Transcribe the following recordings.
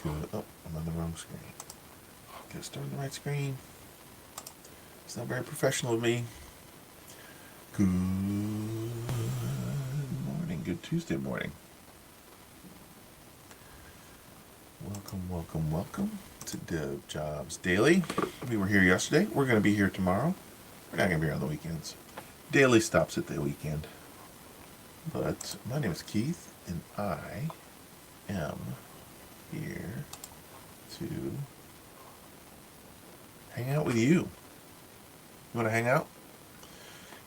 Good. Oh, I'm on the wrong screen. Gotta start on the right screen. It's not very professional of me. Good morning. Good Tuesday morning. Welcome to Dev Jobs Daily. We were here yesterday. We're going to be here tomorrow. We're not going to be here on the weekends. Daily stops at the weekend. But my name is Keith, and I am here to hang out with you. You want to hang out?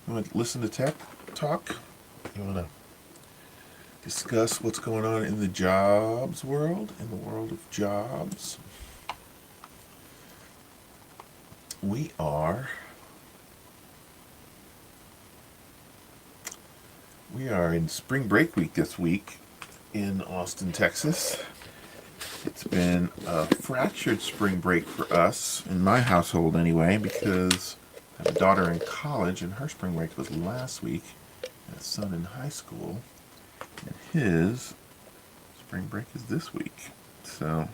You want to listen to tech talk? You want to discuss what's going on in the jobs world, in the world of jobs? We are in spring break week this week in Austin, Texas. It's been a fractured spring break for us, in my household anyway, because I have a daughter in college and her spring break was last week, and a son in high school, and his spring break is this week. So,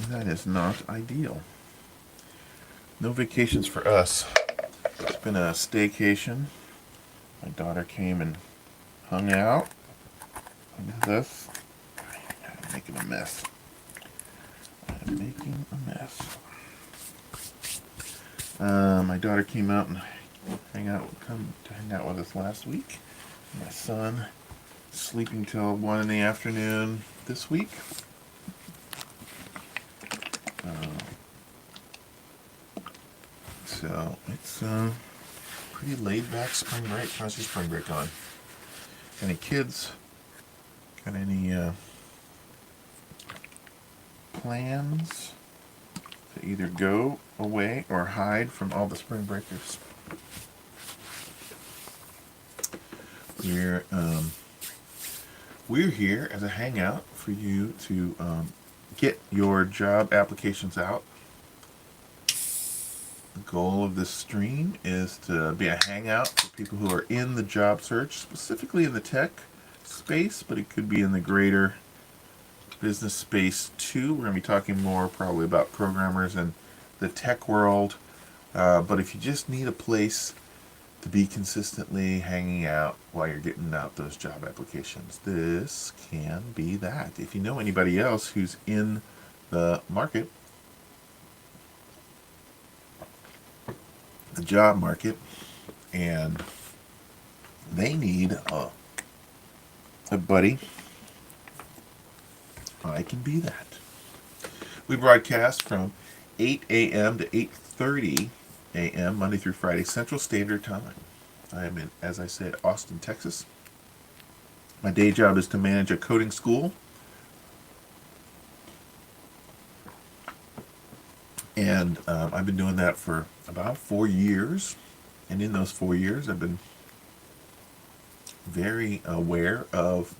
that is not ideal. No vacations for us. It's been a staycation. My daughter came and hung out. Look at this. I'm making a mess. My daughter came out and come to hang out with us last week. My son sleeping till 1 in the afternoon this week. So it's pretty laid back spring break. How's your spring break on? Any kids? Got any plans to either go away or hide from all the spring breakers? We're here as a hangout for you to get your job applications out. The goal of this stream is to be a hangout for people who are in the job search, specifically in the tech space, but it could be in the greater business space too. We're going to be talking more probably about programmers and the tech world, but if you just need a place to be consistently hanging out while you're getting out those job applications, this can be that. If you know anybody else who's in the market, the job market, and they need a buddy, I can be that. We broadcast from 8 a.m. to 8:30 a.m. Monday through Friday Central Standard Time. I am in, as I said, Austin, Texas. My day job is to manage a coding school, and I've been doing that for about 4 years. And in those 4 years, I've been very aware of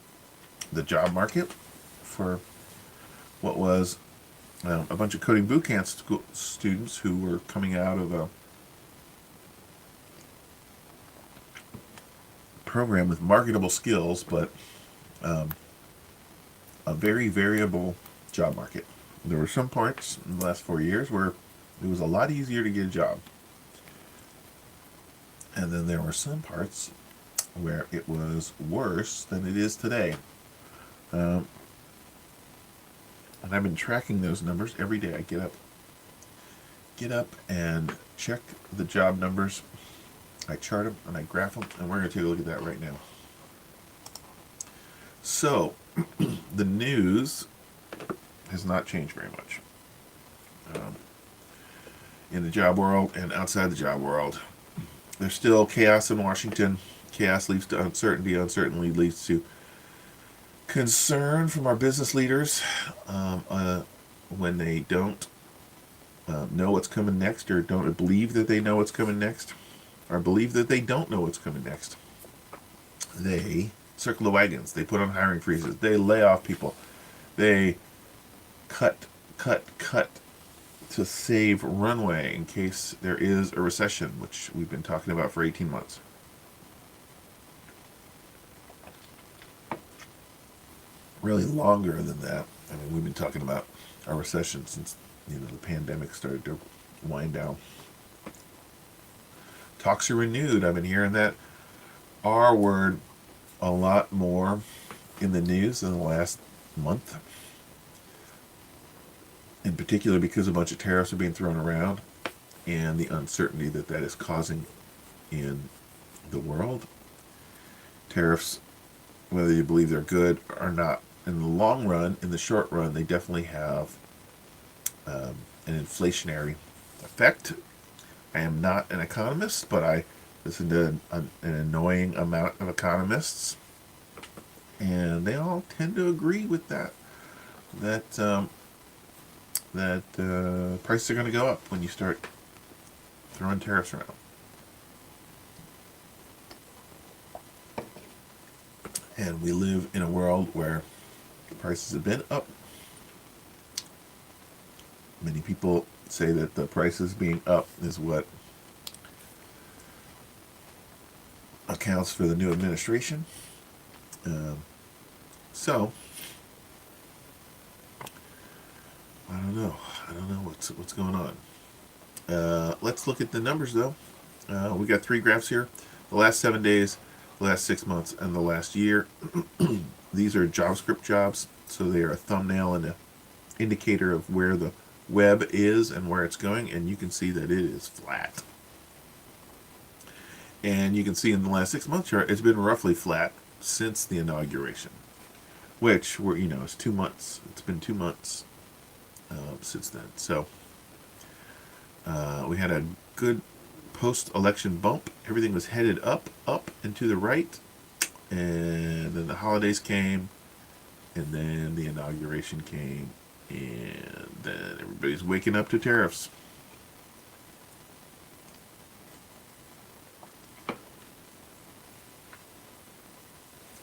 the job market for what was a bunch of coding bootcamp students who were coming out of a program with marketable skills, but a very variable job market. There were some parts in the last 4 years where it was a lot easier to get a job. And then there were some parts where it was worse than it is today. And I've been tracking those numbers every day. I get up and check the job numbers. I chart them and I graph them, and we're going to take a look at that right now. So, the news has not changed very much in the job world and outside the job world. There's still chaos in Washington. Chaos leads to uncertainty. Uncertainty leads to concern from our business leaders when they don't know what's coming next, or don't believe that they know what's coming next, or believe that they don't know what's coming next. They circle the wagons. They put on hiring freezes. They lay off people. They cut to save runway in case there is a recession, which we've been talking about for 18 months. Really longer than that. I mean, we've been talking about a recession since the pandemic started to wind down. Talks are renewed. I've been hearing that R word a lot more in the news in the last month. In particular, because a bunch of tariffs are being thrown around and the uncertainty that that is causing in the world. Tariffs, whether you believe they're good or not, in the long run, in the short run, they definitely have an inflationary effect. I am not an economist, but I listen to an annoying amount of economists, and they all tend to agree with that. That prices are going to go up when you start throwing tariffs around. And we live in a world where prices have been up. Many people say that the prices being up is what accounts for the new administration. So I don't know. What's going on. Let's look at the numbers though. We got 3 graphs here: the last 7 days, the last 6 months, and the last year. These are JavaScript jobs, so they are a thumbnail and an indicator of where the web is and where it's going, and you can see that it is flat. And you can see in the last 6 month chart, it's been roughly flat since the inauguration, which is 2 months. It's been 2 months since then. So we had a good post-election bump. Everything was headed up, and to the right. And then the holidays came, and then the inauguration came, and then everybody's waking up to tariffs.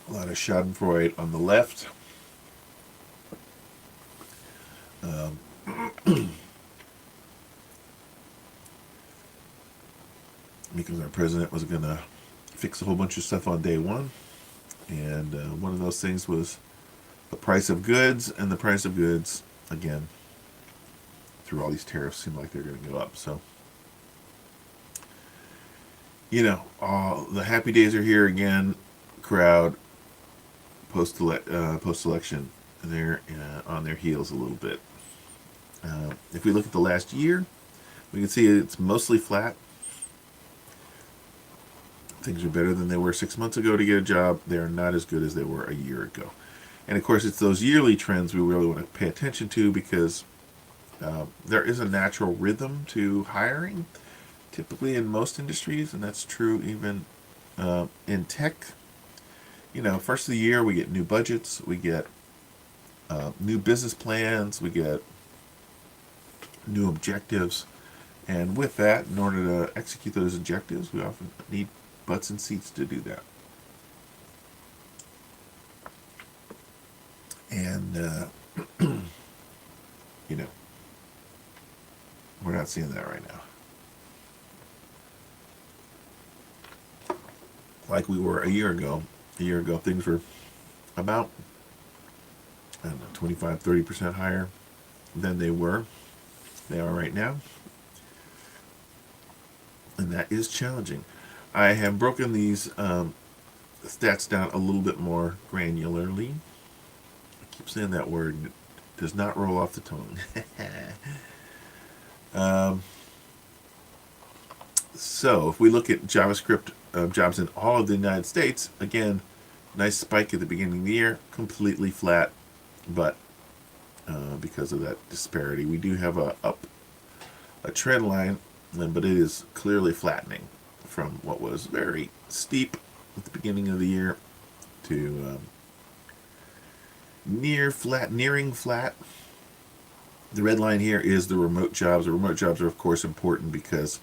A lot of schadenfreude on the left. Because our president was going to fix a whole bunch of stuff on day one. And one of those things was the price of goods, and the price of goods, again, through all these tariffs, seem like they're going to go up. So, the happy days are here again. Crowd, post-election, they're on their heels a little bit. If we look at the last year, we can see it's mostly flat. Things are better than they were 6 months ago to get a job. They are not as good as they were a year ago. And of course, it's those yearly trends we really want to pay attention to, because there is a natural rhythm to hiring, typically in most industries, and that's true even in tech. First of the year, we get new budgets, we get new business plans, we get new objectives. And with that, in order to execute those objectives, we often need butts and seats to do that. And, we're not seeing that right now. Like we were a year ago. A year ago, things were about, 25, 30% higher than they are right now. And that is challenging. I have broken these stats down a little bit more granularly. I keep saying that word. It does not roll off the tongue. So if we look at JavaScript jobs in all of the United States, again, nice spike at the beginning of the year, completely flat, but because of that disparity, we do have a trend line, but it is clearly flattening from what was very steep at the beginning of the year to nearing flat. The red line here is the remote jobs. The remote jobs are, of course, important because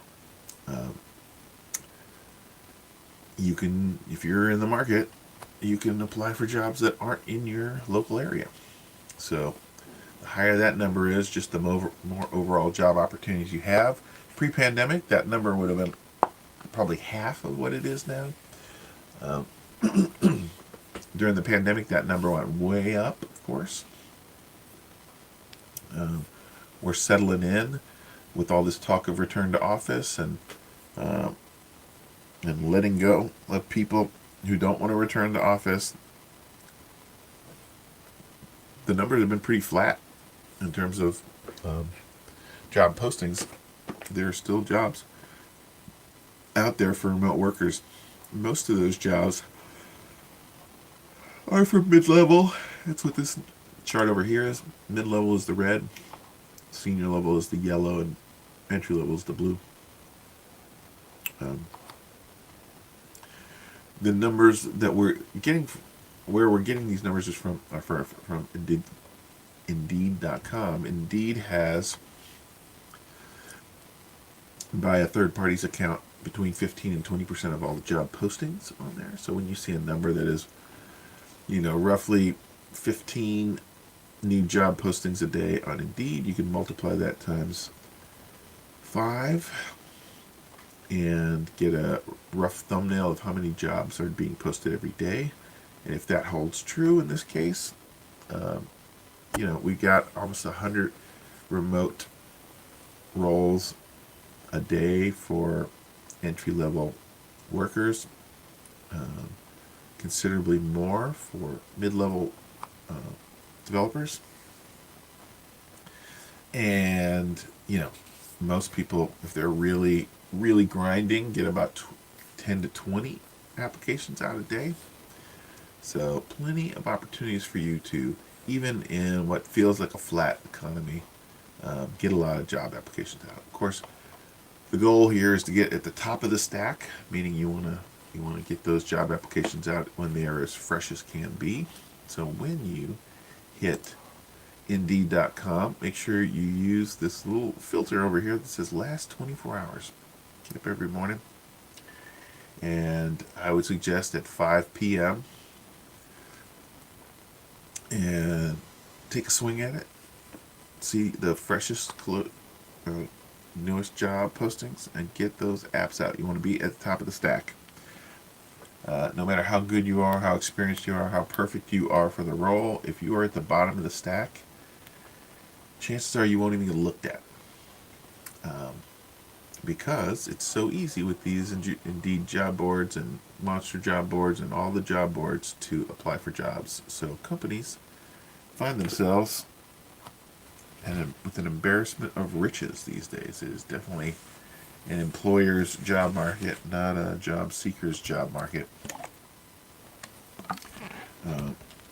you can, if you're in the market, you can apply for jobs that aren't in your local area. So The higher that number is, just the more overall job opportunities you have. Pre-pandemic, that number would have been probably half of what it is now. Um, During the pandemic, that number went way up, of course. We're settling in with all this talk of return to office uh, and letting go of people who don't want to return to office. The numbers have been pretty flat in terms of job postings. There are still jobs out there for remote workers. Most of those jobs are for mid-level. That's what this chart over here is. Mid-level is the red, senior level is the yellow, and entry level is the blue. The numbers that we're getting, where we're getting these numbers is from Indeed.com. Indeed has, by a third party's account, between 15 and 20% of all the job postings on there. So when you see a number that is, roughly 15 new job postings a day on Indeed, you can multiply that times 5 and get a rough thumbnail of how many jobs are being posted every day. And if that holds true in this case, we got almost 100 remote roles a day for entry-level workers, considerably more for mid-level developers. And, most people, if they're really, really grinding, get about 10 to 20 applications out a day. So plenty of opportunities for you to, even in what feels like a flat economy, get a lot of job applications out. Of course, the goal here is to get at the top of the stack, meaning you want to get those job applications out when they are as fresh as can be. So when you hit Indeed.com, make sure you use this little filter over here that says last 24 hours. Get up every morning, and I would suggest at 5 p.m. and take a swing at it. See the freshest, newest job postings and get those apps out. You want to be at the top of the stack. No matter how good you are, how experienced you are, how perfect you are for the role, if you are at the bottom of the stack, chances are you won't even get looked at. Because it's so easy with these Indeed job boards and monster job boards and all the job boards to apply for jobs. So companies find themselves with an embarrassment of riches these days. It is definitely an employer's job market, not a job seeker's job market.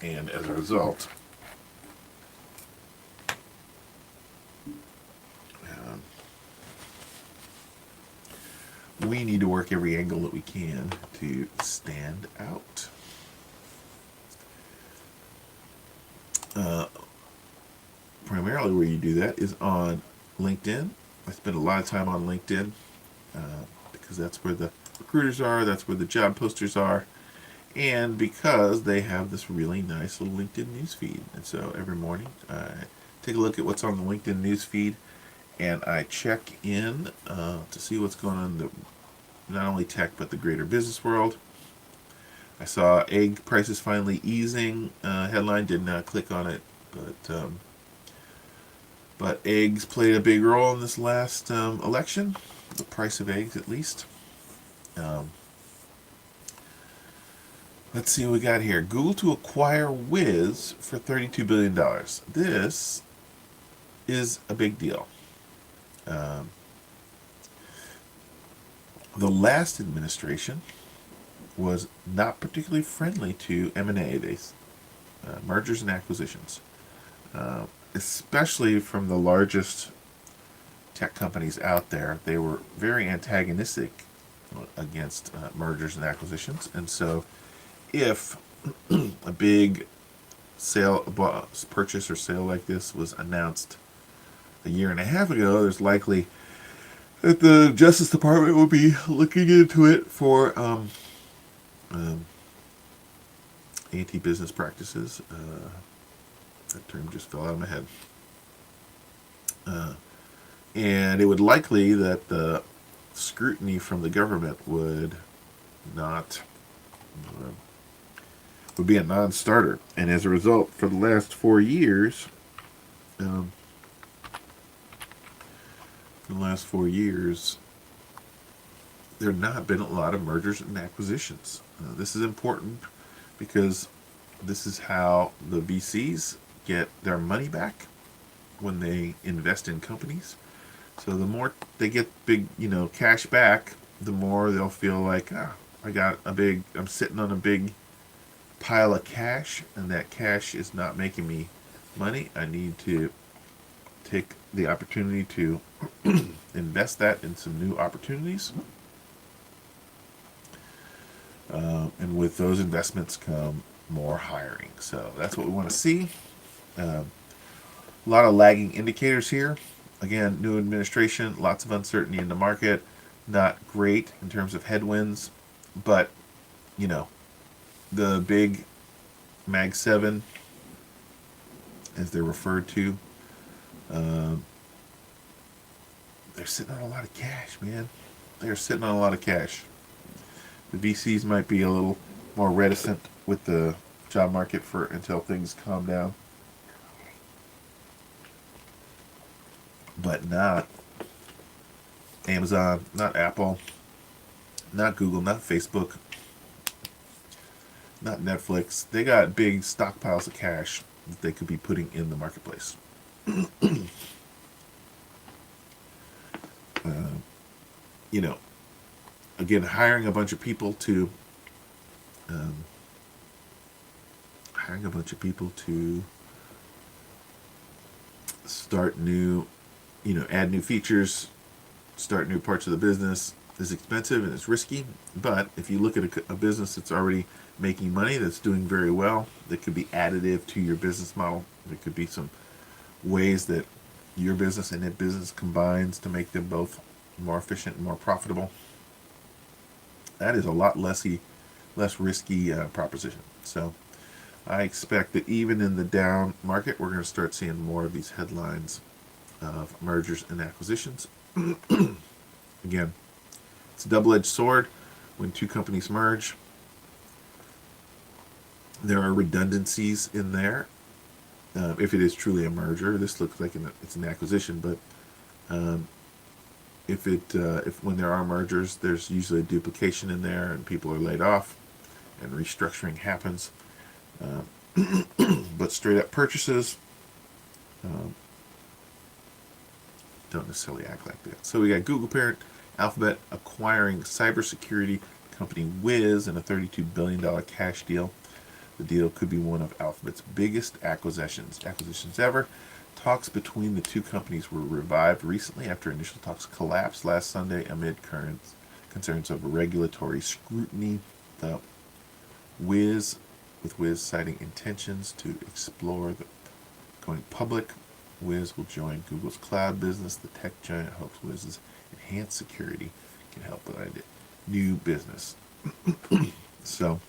And as a result, we need to work every angle that we can to stand out. Primarily where you do that is on LinkedIn. I spend a lot of time on LinkedIn because that's where the recruiters are, that's where the job posters are, and because they have this really nice little LinkedIn newsfeed. And so every morning I take a look at what's on the LinkedIn newsfeed, and I check in to see what's going on in the not only tech but the greater business world. I saw egg prices finally easing. Headline, did not click on it, but eggs played a big role in this last election. The price of eggs, at least. Let's see what we got here. Google to acquire Wiz for $32 billion. This is a big deal. The last administration was not particularly friendly to M&A, mergers and acquisitions, especially from the largest tech companies out there. They were very antagonistic against mergers and acquisitions, and so if a big purchase or sale like this was announced a year and a half ago, there's likely that the Justice Department will be looking into it for anti-business practices. That term just fell out of my head. And it would likely that the scrutiny from the government would not uh, would be a non-starter. And as a result, for the last 4 years, um, there have not been a lot of mergers and acquisitions. This is important because this is how the VCs get their money back when they invest in companies. So the more they get big, cash back, the more they'll feel like, I'm sitting on a big pile of cash, and that cash is not making me money. I need to take the opportunity to invest that in some new opportunities. And with those investments come more hiring. So that's what we want to see. A lot of lagging indicators here. Again, new administration, lots of uncertainty in the market. Not great in terms of headwinds, but the big Mag 7, as they're referred to, they're sitting on a lot of cash, man. They're sitting on a lot of cash. The VCs might be a little more reticent with the job market until things calm down, but not Amazon, not Apple, not Google, not Facebook, not Netflix. They got big stockpiles of cash that they could be putting in the marketplace. you know, again, hiring a bunch of people to start new, add new features, start new parts of the business is expensive and it's risky. But if you look at a business that's already making money, that's doing very well, that could be additive to your business model. There could be some ways that your business and that business combines to make them both more efficient and more profitable. That is a lot less risky proposition. So I expect that even in the down market, we're going to start seeing more of these headlines of mergers and acquisitions. Again, it's a double-edged sword. When two companies merge, there are redundancies in there. If it is truly a merger, this looks like it's an acquisition, but if when there are mergers, there's usually a duplication in there, and people are laid off, and restructuring happens. But straight up purchases don't necessarily act like that. So we got Google parent Alphabet acquiring cybersecurity company Wiz in a $32 billion cash deal. The deal could be one of Alphabet's biggest acquisitions ever. Talks between the two companies were revived recently after initial talks collapsed last Sunday amid current concerns of regulatory scrutiny. Wiz citing intentions to explore going public. Wiz will join Google's cloud business. The tech giant hopes Wiz's enhanced security can help with a new business. So,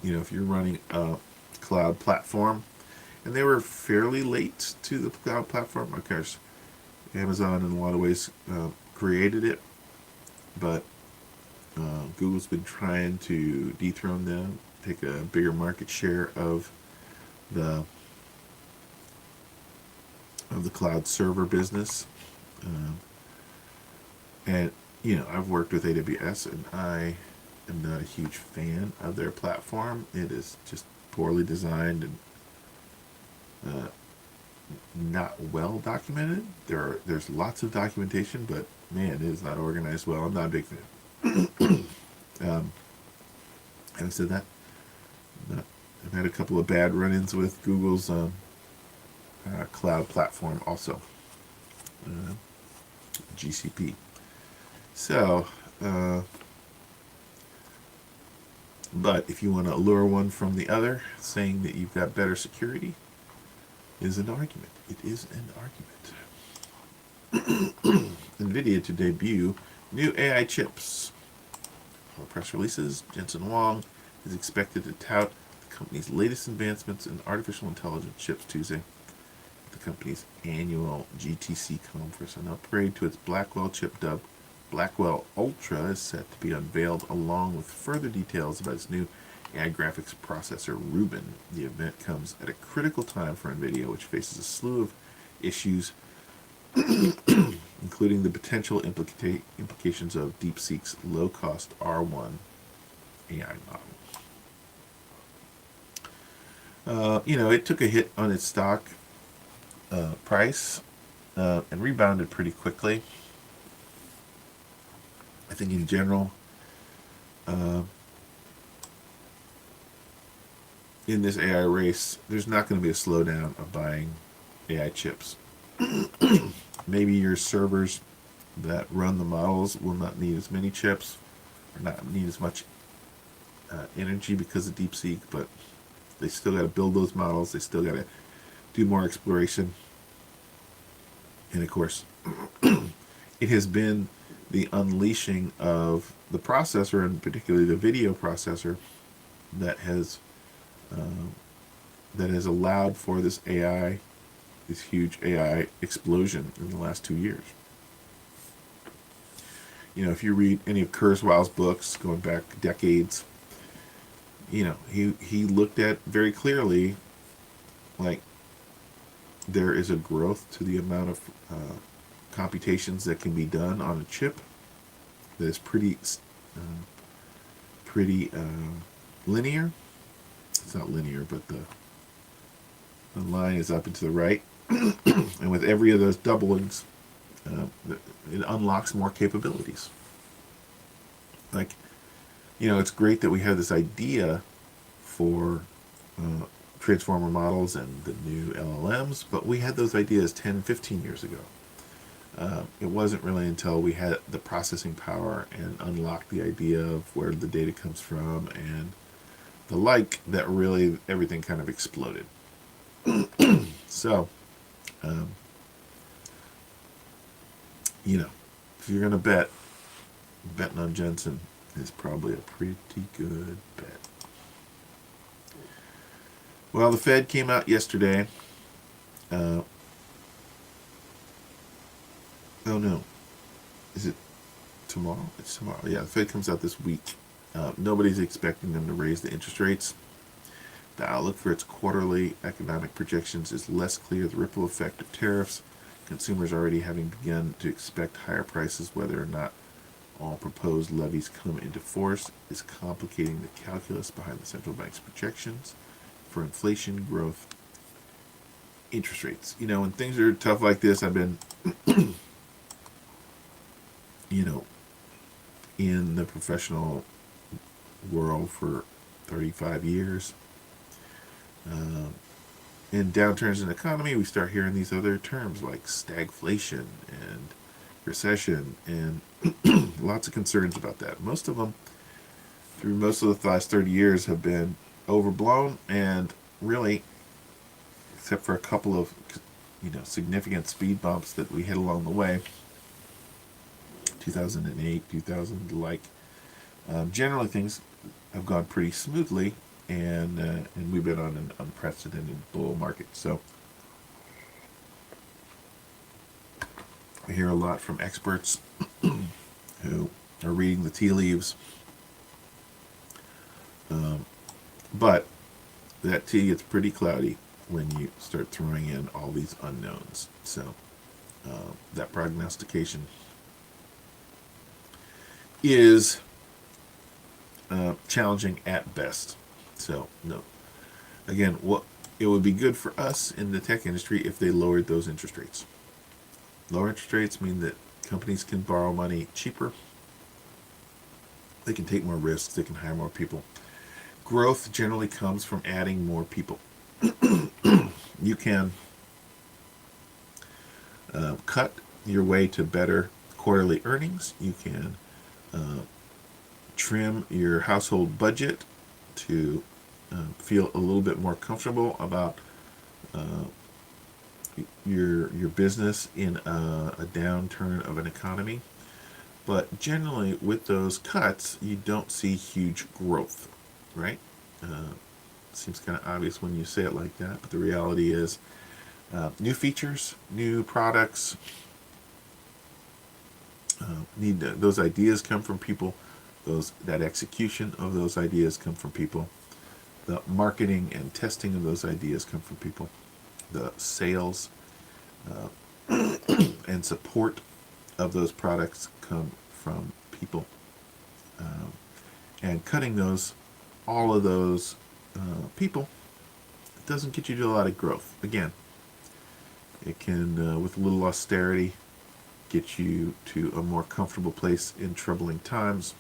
if you're running a cloud platform, and they were fairly late to the cloud platform. Of course, Amazon in a lot of ways created it, but Google's been trying to dethrone them, take a bigger market share of the cloud server business. And I've worked with AWS, and I am not a huge fan of their platform. It is just poorly designed and not well documented. There's lots of documentation, but man, it is not organized well. I'm not a big fan. Having said that, I've had a couple of bad run-ins with Google's cloud platform also, GCP. So, but if you want to lure one from the other, saying that you've got better security is an argument. It is an argument. NVIDIA to debut new AI chips. On press releases, Jensen Huang is expected to tout the company's latest advancements in artificial intelligence chips Tuesday. the company's annual GTC conference. An upgrade to its Blackwell chip dubbed Blackwell Ultra is set to be unveiled along with further details about its new AI graphics processor Rubin. The event comes at a critical time for NVIDIA, which faces a slew of issues, including the potential implications of DeepSeek's low-cost R1 AI model. It took a hit on its stock price and rebounded pretty quickly. I think in general, in this AI race, there's not going to be a slowdown of buying AI chips. Maybe your servers that run the models will not need as many chips, or not need as much energy because of DeepSeek, but they still got to build those models. They still got to do more exploration. And of course, it has been the unleashing of the processor, and particularly the video processor, that has allowed for this huge AI explosion in the last 2 years. If you read any of Kurzweil's books going back decades, he looked at very clearly, like, there is a growth to the amount of computations that can be done on a chip that is pretty linear. It's not linear, but the line is up and to the right. And with every of those doublings, it unlocks more capabilities. Like, it's great that we have this idea for transformer models and the new LLMs, but we had those ideas 10, 15 years ago. It wasn't really until we had the processing power and unlocked the idea of where the data comes from and the like that really everything kind of exploded. So, if you're going to betting on Jensen is probably a pretty good bet. Well, the Fed came out yesterday. Oh no. Is it tomorrow? It's tomorrow. Yeah, the Fed comes out this week. Nobody's expecting them to raise the interest rates. The outlook for its quarterly economic projections is less clear. The ripple effect of tariffs, consumers already having begun to expect higher prices, whether or not all proposed levies come into force, is complicating the calculus behind the central bank's projections for inflation, growth, interest rates. When things are tough like this, I've been, in the professional world for 35 years. In downturns in the economy, we start hearing these other terms like stagflation and recession, and lots of concerns about that. Most of them, through most of the last 30 years, have been overblown, and really, except for a couple of significant speed bumps that we hit along the way, 2008, 2000, like, generally things have gone pretty smoothly, and we've been on an unprecedented bull market. So I hear a lot from experts who are reading the tea leaves, but that tea gets pretty cloudy when you start throwing in all these unknowns. So that prognostication is challenging at best. So, no. Again, it would be good for us in the tech industry if they lowered those interest rates. Lower interest rates mean that companies can borrow money cheaper. They can take more risks. They can hire more people. Growth generally comes from adding more people. You can cut your way to better quarterly earnings. You can trim your household budget to feel a little bit more comfortable about your business in a downturn of an economy. But generally, with those cuts, you don't see huge growth, right? Seems kind of obvious when you say it like that, but the reality is New features, new products. Those ideas come from people. That execution of those ideas come from people. The marketing and testing of those ideas come from people. The sales and support of those products come from people. And cutting all of those people, it doesn't get you to a lot of growth. Again, it can, with a little austerity, get you to a more comfortable place in troubling times.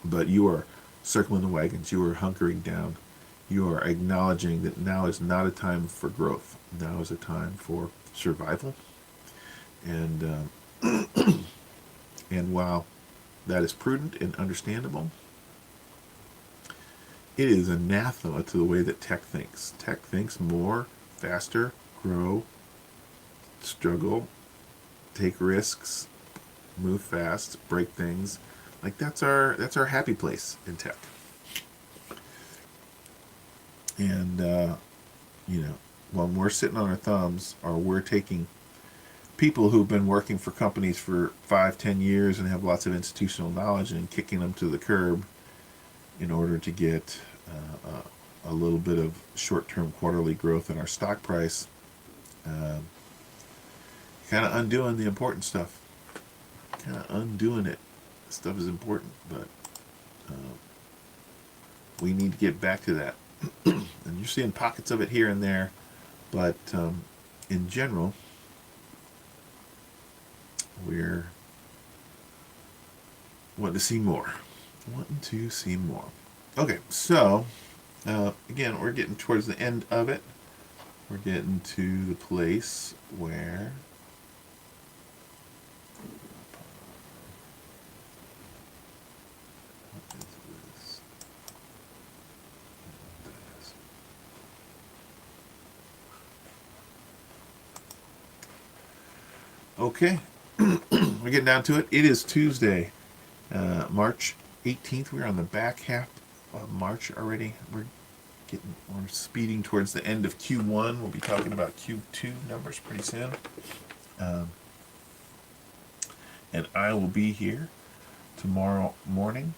But you are circling the wagons. You are hunkering down. You are acknowledging that now is not a time for growth. Now is a time for survival. And and while that is prudent and understandable, it is anathema to the way that tech thinks. Tech thinks more, faster, grow, struggle, take risks, move fast, break things. Like that's our happy place in tech. And when we're sitting on our thumbs, or we're taking people who've been working for companies for 5-10 years and have lots of institutional knowledge and kicking them to the curb in order to get a little bit of short-term quarterly growth in our stock price, kind of undoing the important stuff. Kind of undoing it. Stuff is important, but we need to get back to that. And you're seeing pockets of it here and there, but in general, we're wanting to see more. Okay, so again, we're getting towards the end of it. We're getting to the place where okay, we're getting down to it. It is Tuesday, March 18th. We're on the back half of March already. We're speeding towards the end of Q1. We'll be talking about Q2 numbers pretty soon. And I will be here tomorrow morning.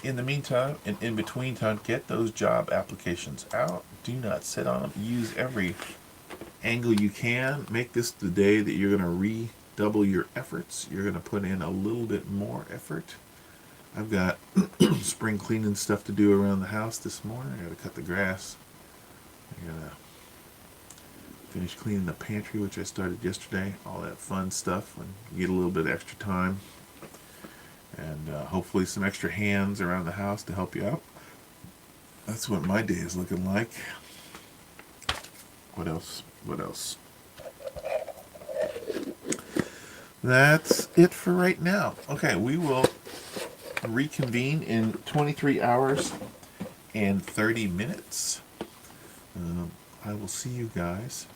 In the meantime, and in between time, get those job applications out. Do not sit on them. Use every angle you can. Make this the day that you're going to redouble your efforts. You're going to put in a little bit more effort. I've got spring cleaning stuff to do around the house this morning. I got to cut the grass. I got to finish cleaning the pantry, which I started yesterday. All that fun stuff when you get a little bit of extra time. And hopefully some extra hands around the house to help you out. That's what my day is looking like. What else? That's it for right now. Okay, we will reconvene in 23 hours and 30 minutes. I will see you guys